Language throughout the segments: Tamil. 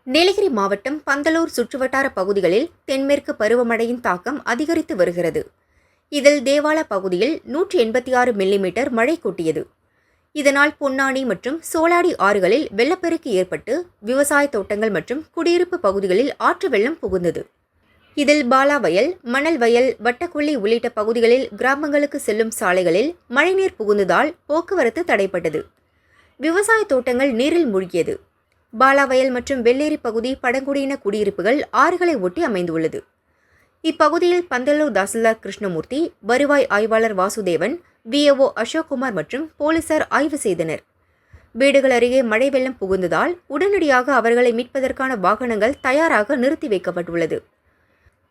நீலகிரி மாவட்டம் பந்தலூர் சுற்றுவட்டார பகுதிகளில் தென்மேற்கு பருவமழையின் தாக்கம் அதிகரித்து வருகிறது. இதில் தேவாலா பகுதியில் 186 மில்லிமீட்டர் மழை கொட்டியது. இதனால் பொன்னானி மற்றும் சோலாடி ஆறுகளில் வெள்ளப்பெருக்கு ஏற்பட்டு விவசாய தோட்டங்கள் மற்றும் குடியிருப்பு பகுதிகளில் ஆற்று வெள்ளம் புகுந்தது. இதில் பாலாவயல், மணல் வயல், வட்டக்கொல்லி உள்ளிட்ட பகுதிகளில் கிராமங்களுக்கு செல்லும் சாலைகளில் மழைநீர் புகுந்ததால் போக்குவரத்து தடைப்பட்டது. விவசாய தோட்டங்கள் நீரில் மூழ்கியது. பாலாவயல் மற்றும் வெள்ளேரி பகுதி பழங்குடியின குடியிருப்புகள் ஆறுகளை ஒட்டி அமைந்துள்ளது. இப்பகுதியில் பந்தலூர் தாசில்தார் கிருஷ்ணமூர்த்தி, வருவாய் ஆய்வாளர் வாசுதேவன், விஏஓ அசோக்குமார் மற்றும் போலீசார் ஆய்வு செய்தனர். வீடுகள் அருகே மழை வெள்ளம் புகுந்ததால் உடனடியாக அவர்களை மீட்பதற்கான வாகனங்கள் தயாராக நிறுத்தி வைக்கப்பட்டுள்ளது.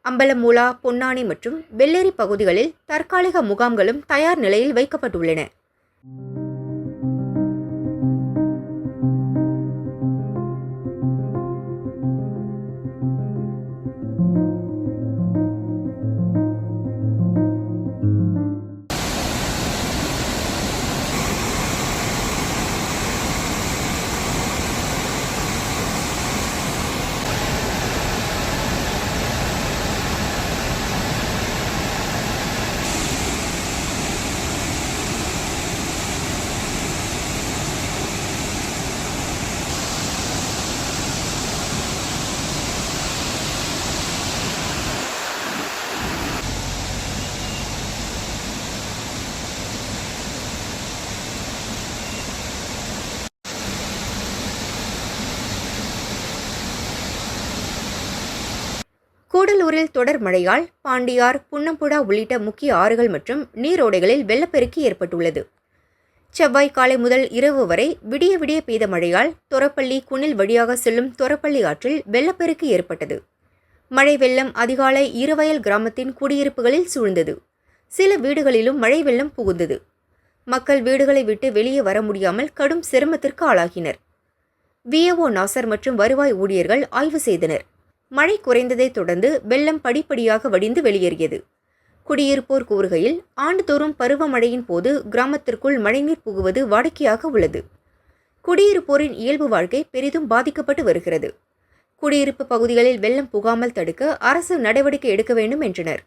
அம்பலமூலா, பொன்னானி மற்றும் வெள்ளேரி பகுதிகளில் தற்காலிக முகாம்களும் தயார் நிலையில் வைக்கப்பட்டுள்ளன. கூடலூரில் தொடர் மழையால் பாண்டியார், புன்னம்புழா உள்ளிட்ட முக்கிய ஆறுகள் மற்றும் நீரோடைகளில் வெள்ளப்பெருக்கு ஏற்பட்டுள்ளது. செவ்வாய் காலை முதல் இரவு வரை விடிய விடிய பெய்த மழையால் தொரப்பள்ளி, குனில் வழியாக செல்லும் தொரப்பள்ளி ஆற்றில் வெள்ளப்பெருக்கு ஏற்பட்டது. மழை வெள்ளம் அதிகாலை இருவயல் கிராமத்தின் குடியிருப்புகளில் சூழ்ந்தது. சில வீடுகளிலும் மழை வெள்ளம் புகுந்தது. மக்கள் வீடுகளை விட்டு வெளியே வர முடியாமல் கடும் சிரமத்திற்கு ஆளாகினர். விஏஓ நாசர் மற்றும் வருவாய் ஊழியர்கள் ஆய்வு செய்தனர். மழை குறைந்ததைத் தொடர்ந்து வெள்ளம் படிப்படியாக வடிந்து வெளியேறியது. குடியிருப்போர் கூறுகையில், ஆண்டுதோறும் பருவமழையின் போது கிராமத்திற்குள் மழைநீர் புகுவது வாடிக்கையாக உள்ளது. குடியிருப்போரின் இயல்பு வாழ்க்கை பெரிதும் பாதிக்கப்பட்டு வருகிறது. குடியிருப்பு பகுதிகளில் வெள்ளம் புகாமல் தடுக்க அரசு நடவடிக்கை எடுக்க வேண்டும் என்றனர்.